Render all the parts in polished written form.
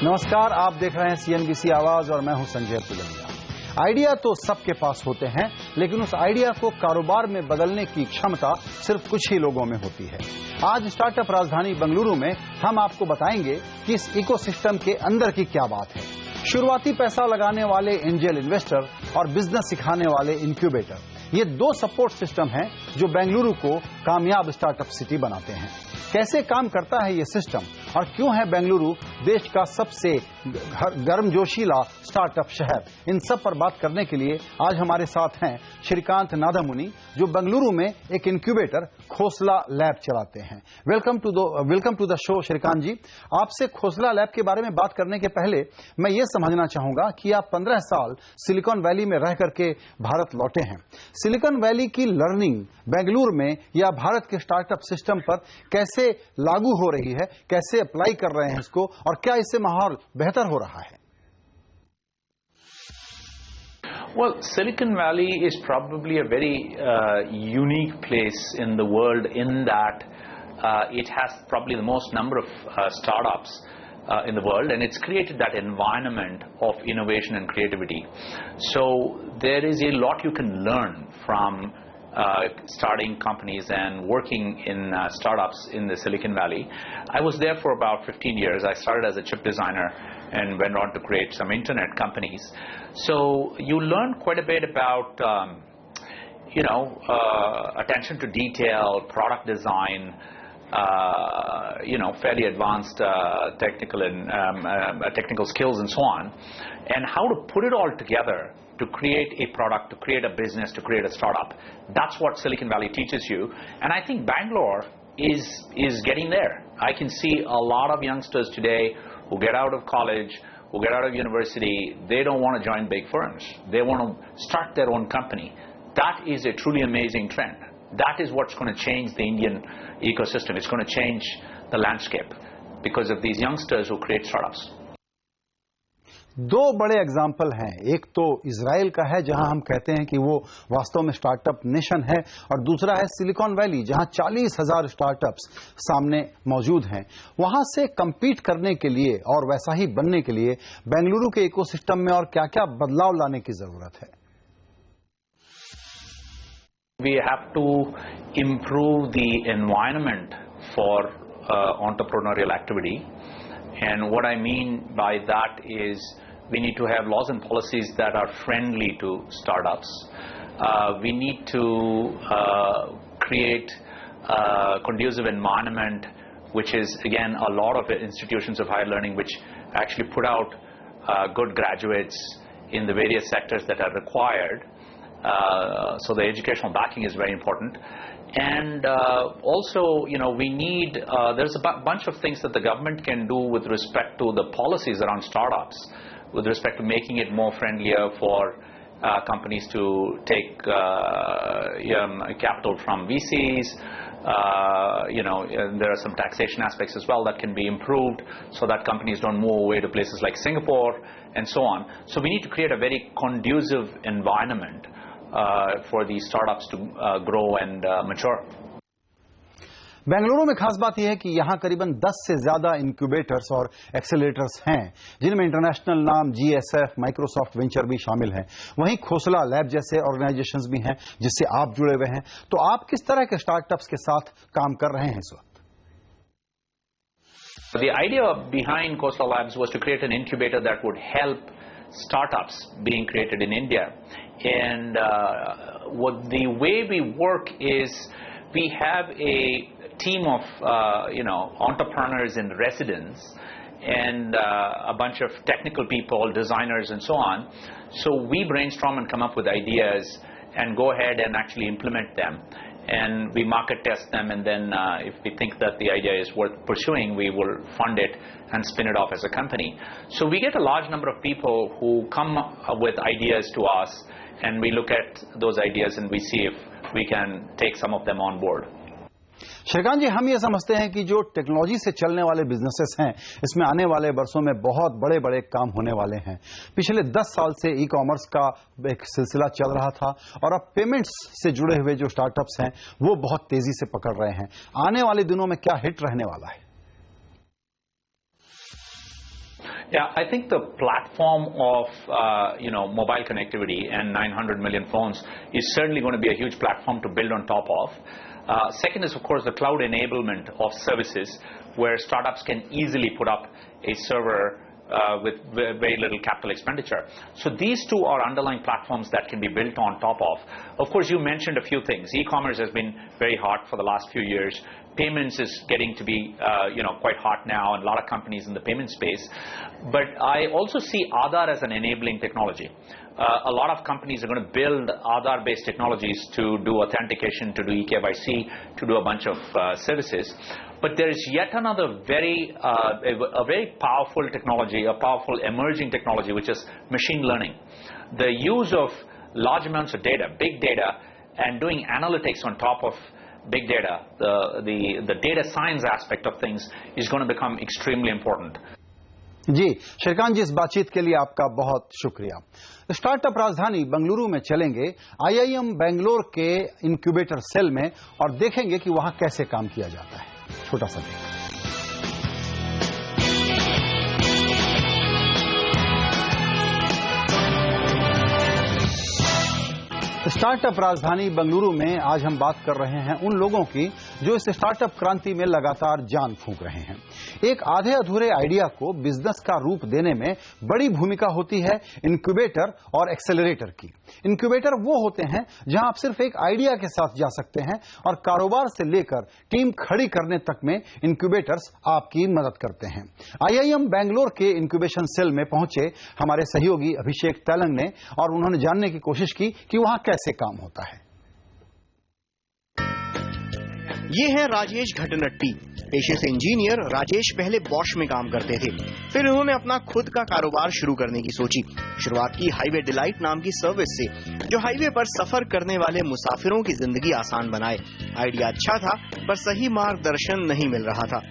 नमस्कार, आप देख रहे हैं CNBC आवाज और मैं हूं संजय पुलंगा। आइडिया तो सबके पास होते हैं, लेकिन उस आइडिया को कारोबार में बदलने की क्षमता सिर्फ कुछ ही लोगों में होती है। आज स्टार्टअप राजधानी बेंगलुरु में हम आपको बताएंगे कि इस इकोसिस्टम के अंदर की क्या बात है। शुरुआती पैसा लगाने वाले एंजल इन्वेस्टर और बिजनेस सिखाने वाले इंक्यूबेटर, ये दो सपोर्ट सिस्टम हैं जो बेंगलुरु को कामयाब स्टार्टअप सिटी बनाते हैं। कैसे काम करता है ये सिस्टम और क्यों है बेंगलुरु देश का सबसे गर्मजोशीला स्टार्टअप शहर, इन सब पर बात करने के लिए आज हमारे साथ हैं श्रीकांत नादामुनि, जो बेंगलुरु में एक इंक्यूबेटर खोसला लैब चलाते हैं। Welcome to the show Shrikant ji. आपसे खोसला लैब के बारे में बात करने के पहले मैं ये समझना चाहूंगा कि आप 15 साल सिलिकॉन वैली में रह करके भारत लौटे हैं। सिलिकॉन वैली की लर्निंग बेंगलुरु में या भारत के स्टार्टअप सिस्टम पर कैसे लागू हो रही है, कैसे अप्लाई कर रहे हैं इसको, और क्या इससे माहौल बेहतर हो रहा है? Well, Silicon Valley is probably a very unique place in the world in that it has probably the most number of startups in the world, and it's created that environment of innovation and creativity. So there is a lot you can learn from starting companies and working in startups in the Silicon Valley. I was there for about 15 years. I started as a chip designer and went on to create some internet companies. So you learn quite a bit about attention to detail, product design, fairly advanced technical skills and so on, and how to put it all together to create a product, to create a business, to create a startup. That's what Silicon Valley teaches you, and I think Bangalore is getting there. I can see a lot of youngsters today who get out of college, who get out of university, they don't want to join big firms. They want to start their own company. That is a truly amazing trend. That is what's going to change the Indian ecosystem. It's going to change the landscape because of these youngsters who create startups. दो बड़े example हैं। एक तो Israel का है, जहां हम कहते हैं कि वो वास्तव में स्टार्टअप नेशन है, और दूसरा है सिलिकॉन वैली, जहां 40,000 स्टार्टअप्स सामने मौजूद हैं। वहां से compete करने के लिए और वैसा ही बनने के लिए बेंगलुरु के इकोसिस्टम में और क्या-क्या बदलाव लाने की जरूरत है? We have to improve the environment for entrepreneurial activity, and what I mean by that is we need to have laws and policies that are friendly to startups. We need to create a conducive environment, which is again a lot of institutions of higher learning which actually put out good graduates in the various sectors that are required. So the educational backing is very important, and also we need there's a bunch of things that the government can do with respect to the policies around startups, with respect to making it more friendlier for companies to take capital from VCs. And there are some taxation aspects as well that can be improved so that companies don't move away to places like Singapore and so on. So we need to create a very conducive environment for these startups to grow and mature. Bengaluru में खास बात यह है कि यहां करीबन 10 से ज्यादा इंक्यूबेटर्स और एक्सेलरेटर्स हैं, जिनमें इंटरनेशनल नाम GSF, माइक्रोसॉफ्ट वेंचर भी शामिल हैं। वहीं खोसला लैब जैसे ऑर्गेनाइजेशंस भी हैं जिससे आप जुड़े हुए हैं। तो आप किस तरह के स्टार्टअप्स के साथ काम कर रहे हैं इस वक्त? The idea behind Khosla Labs was to create an incubator that would help startups being created in India, and the way we work is we have a team of entrepreneurs in residence and a bunch of technical people, designers and so on. So we brainstorm and come up with ideas and go ahead and actually implement them, and we market test them, and then if we think that the idea is worth pursuing, we will fund it and spin it off as a company. So we get a large number of people who come with ideas to us, and we look at those ideas and we see if we can take some of them on board. Shrikant जी, हम ये समझते हैं कि जो technology से चलने वाले businesses हैं, इसमें आने वाले वर्षों में बहुत बड़े बड़े काम होने वाले हैं। पिछले 10 साल से ई कॉमर्स का एक सिलसिला चल रहा था, और अब पेमेंट्स से जुड़े हुए जो स्टार्टअप्स हैं वो बहुत तेजी से पकड़ रहे हैं। आने वाले दिनों में क्या हिट रहने वाला है? Yeah, I think the platform of mobile connectivity and 900 million phones is certainly going to be a huge platform to build on top of. Second is, of course, the cloud enablement of services, where startups can easily put up a server with very little capital expenditure. So these two are underlying platforms that can be built on top of. Of course, you mentioned a few things. E-commerce has been very hot for the last few years. Payments is getting to be quite hot now, and a lot of companies in the payment space. But I also see Aadhaar as an enabling technology. A lot of companies are going to build Aadhaar-based technologies to do authentication, to do eKYC, to do a bunch of services. But there is yet another a very powerful technology, a powerful emerging technology, which is machine learning. The use of large amounts of data, big data, and doing analytics on top of big data, the data science aspect of things is going to become extremely important. जी श्रीकांत जी, इस बातचीत के लिए आपका बहुत शुक्रिया। Startup राजधानी बेंगलुरु में चलेंगे IIM बेंगलोर के इंक्यूबेटर सेल में और देखेंगे कि वहां कैसे काम किया जाता है। छोटा सा स्टार्टअप राजधानी बेंगलुरु में आज हम बात कर रहे हैं उन लोगों की जो इस स्टार्टअप क्रांति में लगातार जान फूंक रहे हैं। एक आधे अधूरे आइडिया को बिजनेस का रूप देने में बड़ी भूमिका होती है इंक्यूबेटर और एक्सेलरेटर की। इंक्यूबेटर वो होते हैं जहां आप सिर्फ एक आइडिया के साथ जा सकते हैं और कारोबार से लेकर टीम खड़ी करने तक में इंक्यूबेटर्स आपकी मदद करते हैं। IIM बेंगलोर के इंक्यूबेशन सेल में पहुंचे हमारे सहयोगी अभिषेक तेलंग ने और उन्होंने जानने की कोशिश की कि वहां कैसे काम होता है। ये है राजेश घटनट्टी। पेशे से इंजीनियर राजेश पहले बॉश में काम करते थे, फिर उन्होंने अपना खुद का कारोबार शुरू करने की सोची। शुरुआत की हाईवे डिलाइट नाम की सर्विस से, जो हाईवे पर सफर करने वाले मुसाफिरों की जिंदगी आसान बनाए। आइडिया अच्छा था, पर सही मार्गदर्शन नहीं मिल रहा था।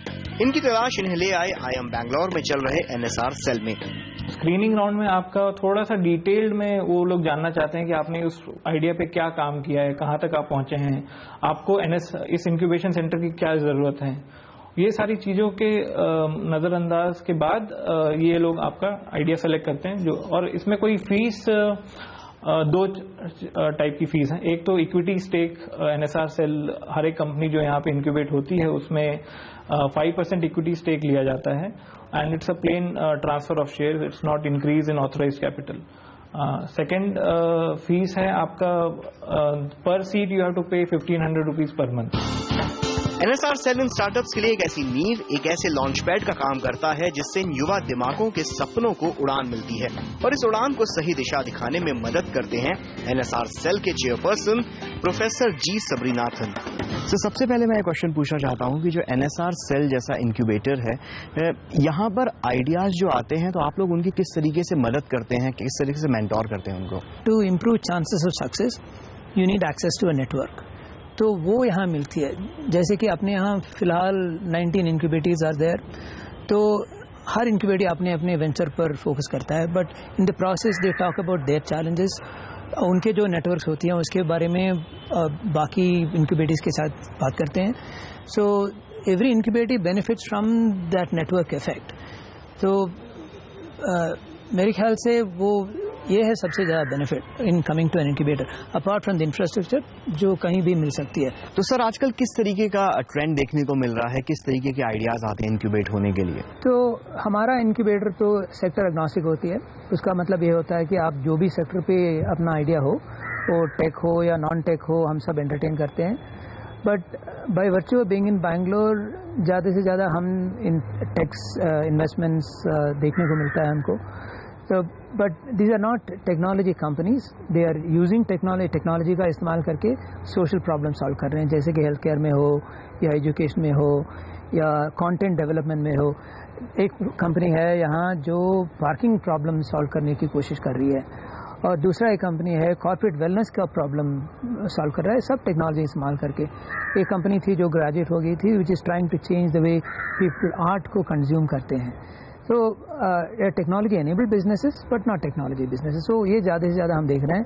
इनकी तलाश इन्हें ले आए IIM बेंगलोर में चल रहे NSR सेल में। स्क्रीनिंग राउंड में आपका थोड़ा सा डिटेल्ड में वो लोग जानना चाहते हैं कि आपने उस आइडिया पे क्या काम किया है, कहाँ तक आप पहुंचे हैं, आपको इस इंक्यूबेशन सेंटर की क्या जरूरत है। ये सारी चीजों के नजरअंदाज के बाद ये लोग आपका आइडिया सेलेक्ट करते हैं। और इसमें कोई फीस, दो टाइप की फीस है। एक तो इक्विटी स्टेक, NSR सेल हर एक कंपनी जो यहाँ पे इंक्यूबेट होती है उसमें 5% इक्विटी स्टेक लिया जाता है, and it's a plain transfer of share, it's not increase in authorised capital. Second fees है आपका पर सीट यू हैव टू पे 1500 rupees per month. NSR cell in startups के लिए एक ऐसी नींव, एक ऐसे लॉन्च पैड का काम करता है जिससे इन युवा दिमागों के सपनों को उड़ान मिलती है, और इस उड़ान को सही दिशा दिखाने में मदद करते हैं NSR सेल के चेयरपर्सन प्रोफेसर G सबरीनाथन। तो सबसे पहले मैं एक क्वेश्चन पूछना चाहता हूँ कि जो NSR सेल जैसा इंक्यूबेटर है, यहाँ पर आइडियाज जो आते हैं तो आप लोग उनकी किस तरीके से मदद करते हैं, किस तरीके से मेंटोर करते हैं उनको? To improve chances of success you need access to a network, तो वो यहाँ मिलती है। जैसे कि अपने यहाँ फिलहाल 19 इंक्यूबेटर्स आर देयर, तो हर इंक्यूबेटर अपने अपने वेंचर पर फोकस करता है, but in the process they talk about their challenges. उनके जो नेटवर्क्स होती हैं उसके बारे में बाकी इंक्यूबेटर्स के साथ बात करते हैं। So every incubator benefits from that network effect. तो मेरे ख्याल से वो ये है सबसे ज़्यादा benefit in coming to an incubator, apart from the infrastructure जो कहीं भी मिल सकती है। तो सर आजकल किस तरीके का ट्रेंड देखने को मिल रहा है, किस तरीके के आइडियाज आते हैं इंक्यूबेट होने के लिए? तो हमारा इंक्यूबेटर तो सेक्टर एग्नोस्टिक होती है। उसका मतलब ये होता है कि आप जो भी सेक्टर पे अपना आइडिया हो, वो टेक हो या नॉन टेक हो, हम सब एंटरटेन करते हैं। But by virtue of being in Bangalore ज़्यादा से ज़्यादा हम इन टेक्स इन्वेस्टमेंट्स देखने को मिलता है हमको। तो but these are not technology companies, they are using technology का इस्तेमाल करके सोशल प्रॉब्लम सॉल्व कर रहे हैं, जैसे कि हेल्थ केयर में हो या एजुकेशन में हो या कंटेंट डेवलपमेंट में हो। एक कंपनी है यहाँ जो पार्किंग प्रॉब्लम सॉल्व करने की कोशिश कर रही है, और दूसरा एक कंपनी है कॉर्पोरेट वेलनेस का प्रॉब्लम सॉल्व कर रहा है, सब टेक्नोलॉजी इस्तेमाल करके। एक कंपनी थी जो ग्रेजुएट हो गई थी, which is trying to change the way people art को कंज्यूम करते हैं। तो technology enabled businesses but not technology businesses. So ये ज़्यादा से ज़्यादा हम देख रहे हैं।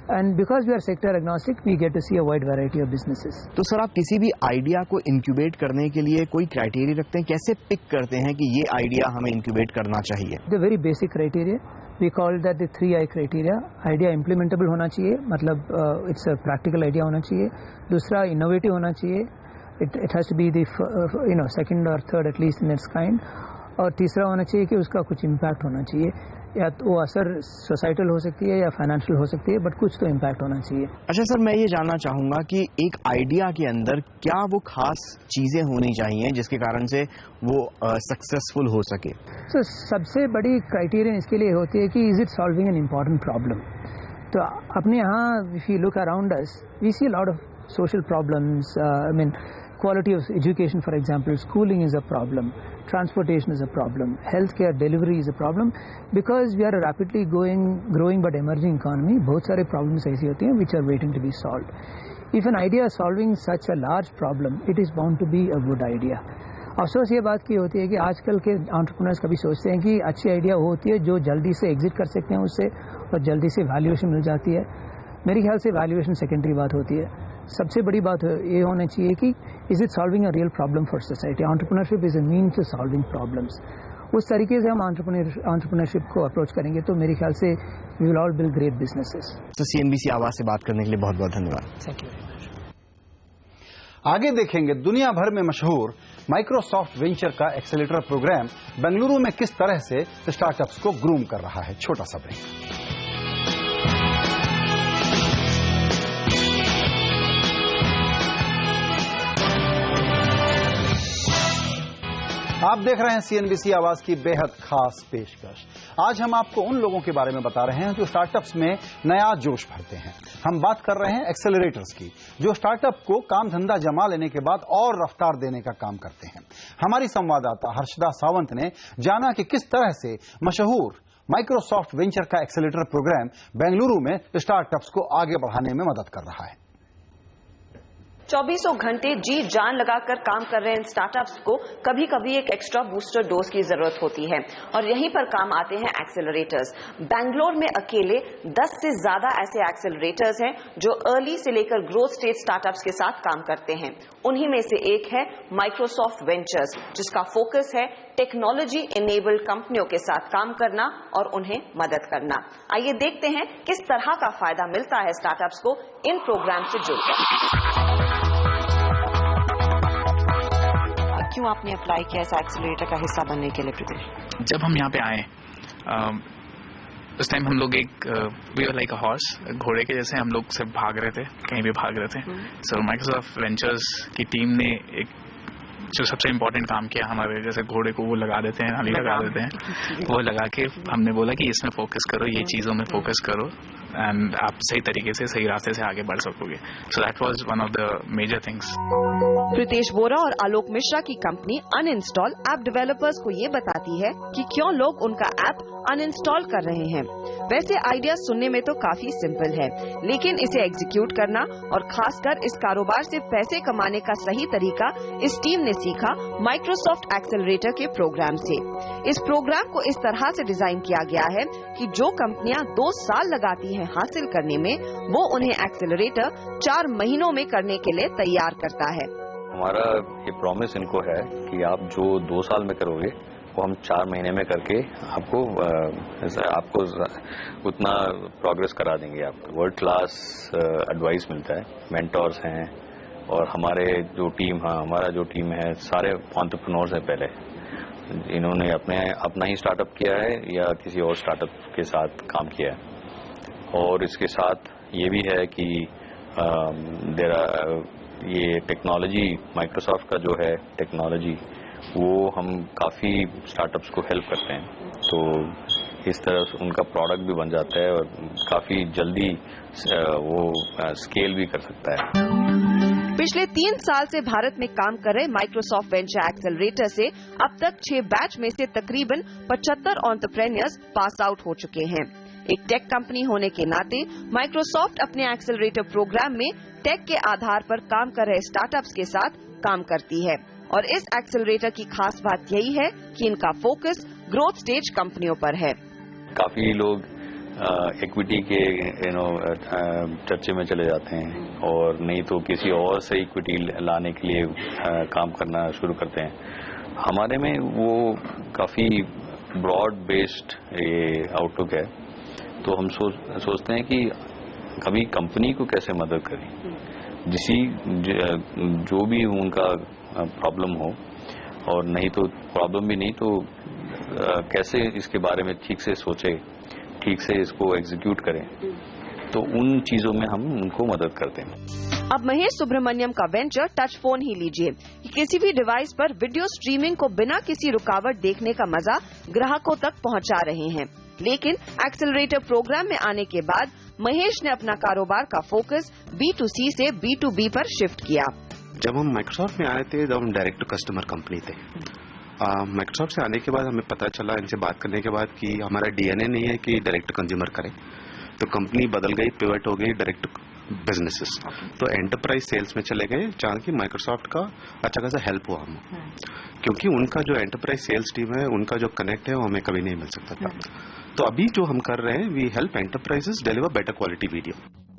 And because we are sector agnostic, we get to see a wide variety of businesses. तो सर आप किसी भी आइडिया को इंक्यूबेट करने के लिए कोई क्राइटेरिया रखते हैं, कैसे पिक करते हैं कि ये आइडिया हमें इंक्यूबेट करना चाहिए? The very basic criteria, we call that the 3I criteria. Idea implementable होना चाहिए, मतलब it's a practical idea होना चाहिए. दूसरा innovative होना चाहिए. It has to be the second or third at least in its kind. और तीसरा होना चाहिए कि उसका कुछ इम्पैक्ट होना चाहिए, या तो वो असर सोसाइटल हो सकती है या फाइनेंशियल हो सकती है, बट कुछ तो इम्पैक्ट होना चाहिए. अच्छा सर, मैं ये जानना चाहूंगा कि एक आइडिया के अंदर क्या वो खास चीजें होनी चाहिए जिसके कारण से वो सक्सेसफुल हो सके? तो सबसे बड़ी क्राइटेरियन इसके लिए होती है कि is it solving an important problem. तो अपने यहाँ if you look around us, we see lot of social problems. Quality of education, for example, schooling is a problem, transportation is a problem, healthcare delivery is a problem. Because we are a rapidly growing but emerging economy, बहुत सारे problems ऐसी होती हैं which are waiting to be solved. If an idea is solving such a large problem, it is bound to be a good idea. अफसोस ये बात की होती है कि आजकल के एंटरप्रेन्योर्स कभी सोचते हैं कि अच्छी आइडिया वो होती है जो जल्दी से एग्जिट कर सकते हैं उससे और जल्दी से वैल्यूएशन मिल जाती है. मेरे ख्याल से वैल्यूएशन सेकेंडरी बात होती है. सबसे बड़ी बात ये होनी चाहिए कि is it solving a real problem for society. Entrepreneurship is a means to solving problems. उस तरीके से हम एंटरप्रेन्योरशिप को अप्रोच करेंगे तो मेरे ख्याल से we will all build great businesses. तो CNBC आवाज से बात करने के लिए बहुत बहुत धन्यवाद. Thank you. आगे देखेंगे दुनिया भर में मशहूर माइक्रोसॉफ्ट वेंचर का एक्सेलेरेटर प्रोग्राम बेंगलुरु में किस तरह से स्टार्टअप्स को ग्रूम कर रहा है. छोटा सा ब्रेक. आप देख रहे हैं CNBC आवाज की बेहद खास पेशकश. आज हम आपको उन लोगों के बारे में बता रहे हैं जो स्टार्टअप्स में नया जोश भरते हैं. हम बात कर रहे हैं एक्सेलरेटर्स की, जो स्टार्टअप को काम धंधा जमा लेने के बाद और रफ्तार देने का काम करते हैं. हमारी संवाददाता हर्षदा सावंत ने जाना कि किस तरह से मशहूर माइक्रोसॉफ्ट वेंचर का एक्सेलरेटर प्रोग्राम बेंगलुरु में स्टार्टअप्स को आगे बढ़ाने में मदद कर रहा है. 24 घंटे जी जान लगाकर काम कर रहे हैं स्टार्टअप्स को कभी कभी एक एक्स्ट्रा बूस्टर डोज की जरूरत होती है और यहीं पर काम आते हैं एक्सेलरेटर्स. बैंगलोर में अकेले 10 से ज्यादा ऐसे एक्सेलरेटर्स हैं जो अर्ली से लेकर ग्रोथ स्टेज स्टार्टअप्स के साथ काम करते हैं. उन्हीं में से एक है माइक्रोसॉफ्ट वेंचर्स, जिसका फोकस है टेक्नोलॉजी इनेबल्ड कंपनियों के साथ काम करना और उन्हें मदद करना. आइए देखते हैं किस तरह का फायदा मिलता है स्टार्टअप्स को इन प्रोग्राम से जुड़कर. क्यों आपने अप्लाई किया इस एक्सेलरेटर का हिस्सा बनने के लिए प्रीतेश? जब हम यहाँ पे आए उस टाइम हम लोग एक we were like a horse, घोड़े के जैसे हम लोग सिर्फ भाग रहे थे, कहीं भी भाग रहे थे. सो माइक्रोसॉफ्ट वेंचर्स की टीम ने एक जो सबसे इम्पोर्टेंट काम किया, हमारे जैसे घोड़े को वो लगा देते हैं, नाली लगा देते हैं, वो लगा के हमने बोला कि इसमें फोकस करो, ये चीज़ों में फोकस करो एंड आप सही तरीके से सही रास्ते से आगे बढ़ सकोगे. So that was one of the major things. Pritesh Bora और आलोक मिश्रा की कंपनी अनइंस्टॉल ऐप डेवलपर्स को ये बताती है कि क्यों लोग उनका ऐप अनइंस्टॉल कर रहे हैं. वैसे आइडिया सुनने में तो काफी सिंपल है, लेकिन इसे एग्जीक्यूट करना और खासकर इस कारोबार से पैसे कमाने का सही तरीका इस टीम ने सीखा माइक्रोसॉफ्ट एक्सेलरेटर के प्रोग्राम से. इस प्रोग्राम को इस तरह से डिजाइन किया गया है कि जो कंपनियां 2 साल लगाती हैं हासिल करने में, वो उन्हें एक्सेलरेटर 4 महीनों में करने के लिए तैयार करता है. हमारा ये प्रॉमिस इनको है कि आप जो 2 साल में करोगे वो हम 4 महीने में करके आपको उतना प्रोग्रेस करा देंगे. आपको वर्ल्ड क्लास एडवाइस मिलता है, मेंटोर्स हैं और हमारा जो टीम है सारे एंटरप्रेन्योर्स हैं. पहले इन्होंने अपना ही स्टार्टअप किया है या किसी और स्टार्टअप के साथ काम किया है. और इसके साथ ये भी है कि ये टेक्नोलॉजी माइक्रोसॉफ्ट का जो है टेक्नोलॉजी वो हम काफ़ी स्टार्टअप्स को हेल्प करते हैं. तो इस तरह से उनका प्रोडक्ट भी बन जाता है और काफ़ी जल्दी वो स्केल भी कर सकता है. पिछले 3 साल से भारत में काम कर रहे माइक्रोसॉफ्ट वेंचर एक्सेलरेटर से अब तक 6 बैच में से तकरीबन 75 एंटरप्रेन्योर्स पास आउट हो चुके हैं. एक टेक कंपनी होने के नाते माइक्रोसॉफ्ट अपने एक्सेलरेटर प्रोग्राम में टेक के आधार पर काम कर रहे स्टार्टअप्स के साथ काम करती है. और इस एक्सेलरेटर की खास बात यही है कि इनका फोकस ग्रोथ स्टेज कंपनियों पर है. काफी लोग इक्विटी के चर्चे में चले जाते हैं और नहीं तो किसी और से इक्विटी लाने के लिए काम करना शुरू करते हैं। हमारे में वो काफ़ी ब्रॉड बेस्ड ये आउटलुक है। तो हम सोचते हैं कि कभी कंपनी को कैसे मदद करें, जो भी उनका प्रॉब्लम हो, और नहीं तो प्रॉब्लम भी नहीं तो कैसे इसके बारे में ठीक से सोचे, ठीक से इसको एग्जीक्यूट करें, तो उन चीजों में हम उनको मदद करते हैं। अब महेश सुब्रमण्यम का वेंचर टच फोन ही लीजिए कि किसी भी डिवाइस पर वीडियो स्ट्रीमिंग को बिना किसी रुकावट देखने का मजा ग्राहकों तक पहुंचा रहे हैं। लेकिन एक्सेलरेटर प्रोग्राम में आने के बाद महेश ने अपना कारोबार का फोकस B2C से B2B पर शिफ्ट किया। जब हम माइक्रोसॉफ्ट में आए थे, जब हम डायरेक्ट टू कस्टमर कंपनी थे, माइक्रोसॉफ्ट से आने के बाद हमें पता चला, इनसे बात करने के बाद, कि हमारा डीएनए नहीं है कि डायरेक्ट टू कंज्यूमर करें। तो कंपनी बदल गई, पिवट हो गई डायरेक्ट बिजनेसेस। तो एंटरप्राइज सेल्स में चले गए, जहाँ की माइक्रोसॉफ्ट का अच्छा खासा हेल्प हुआ हमें, क्योंकि उनका जो एंटरप्राइज सेल्स टीम है, उनका जो कनेक्ट है, वो हमें कभी नहीं मिल सकता था। तो अभी जो हम कर रहे हैं, we help enterprises deliver better quality video.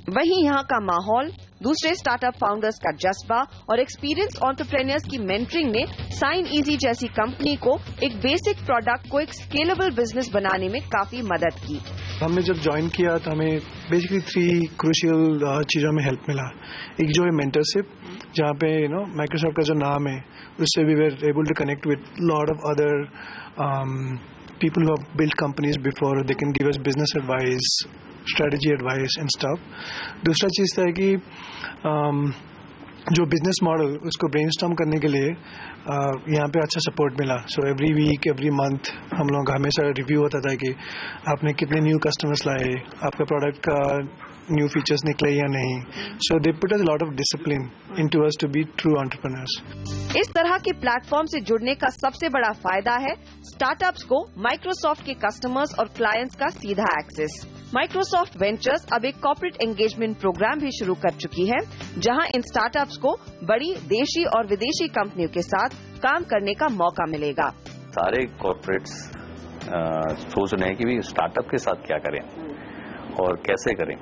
वहीं यहाँ का माहौल, दूसरे स्टार्टअप फाउंडर्स का जज्बा और एक्सपीरियंस एंटरप्रेन्योर्स की मेंटरिंग ने साइन इजी जैसी कंपनी को एक बेसिक प्रोडक्ट को एक स्केलेबल बिजनेस बनाने में काफी मदद की। हमने जब ज्वाइन किया तो हमें बेसिकली 3 क्रूशियल चीजों में हेल्प मिला। एक जो है मेंटरशिप, जहाँ पे माइक्रोसॉफ्ट का जो नाम है, उससे we were able to connect with lot of other people who have built companies before. They can give us business advice, strategy advice and stuff. दूसरा चीज़ था कि जो बिजनेस मॉडल, उसको ब्रेनस्टॉर्म करने के लिए यहाँ पे अच्छा सपोर्ट मिला। So every week, every month हम लोग का हमेशा रिव्यू होता था कि आपने कितने न्यू कस्टमर्स लाए, आपका प्रोडक्ट का न्यू फीचर्स निकले या नहीं। So they put a lot of discipline into us to be true entrepreneurs. इस तरह के प्लेटफॉर्म से जुड़ने का सबसे बड़ा फायदा है स्टार्टअप्स को माइक्रोसॉफ्ट के कस्टमर्स और क्लाइंट्स का सीधा एक्सेस। माइक्रोसॉफ्ट वेंचर्स अब एक कॉर्पोरेट एंगेजमेंट प्रोग्राम भी शुरू कर चुकी है, जहां इन स्टार्टअप्स को बड़ी देशी और विदेशी कंपनियों के साथ काम करने का मौका मिलेगा। सारे कॉर्पोरेट्स सोच रहे हैं कि भी स्टार्टअप के साथ क्या करें और कैसे करें।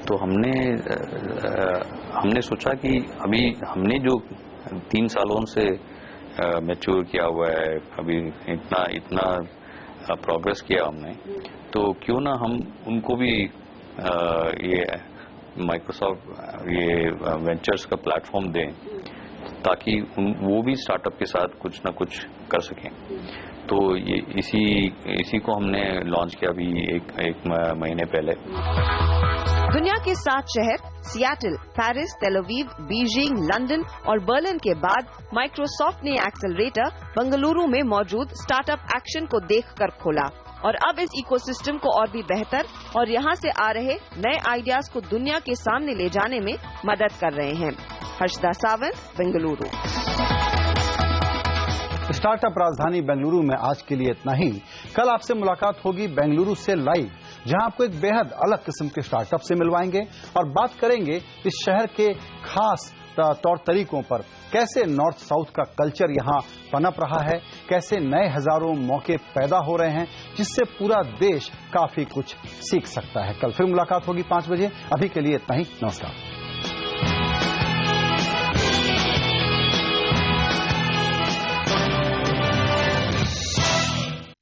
तो हमने सोचा कि अभी हमने जो 3 सालों से मैच्योर किया हुआ है, अभी इतना प्रोग्रेस किया हमने, तो क्यों ना हम उनको भी ये माइक्रोसॉफ्ट ये वेंचर्स का प्लेटफॉर्म दें, ताकि वो भी स्टार्टअप के साथ कुछ ना कुछ कर सकें। तो ये इसी को हमने लॉन्च किया अभी एक महीने पहले। दुनिया के 7 शहर सियाटल, पेरिस, तेल अवीव, बीजिंग, लंदन और बर्लिन के बाद माइक्रोसॉफ्ट ने एक्सेलरेटर बेंगलुरु में मौजूद स्टार्टअप एक्शन को देखकर खोला और अब इस इकोसिस्टम को और भी बेहतर और यहाँ से आ रहे नए आइडियाज को दुनिया के सामने ले जाने में मदद कर रहे हैं। हर्षदा सावंत, बेंगलुरु। स्टार्टअप राजधानी बेंगलुरु में आज के लिए इतना ही। कल आपसे मुलाकात होगी बेंगलुरु से लाइव, जहां आपको एक बेहद अलग किस्म के स्टार्टअप से मिलवाएंगे और बात करेंगे इस शहर के खास तौर तरीकों पर, कैसे नॉर्थ साउथ का कल्चर यहां पनप रहा है, कैसे नए हजारों मौके पैदा हो रहे हैं, जिससे पूरा देश काफी कुछ सीख सकता है। कल फिर मुलाकात होगी 5 बजे। अभी के लिए इतना ही। नमस्कार।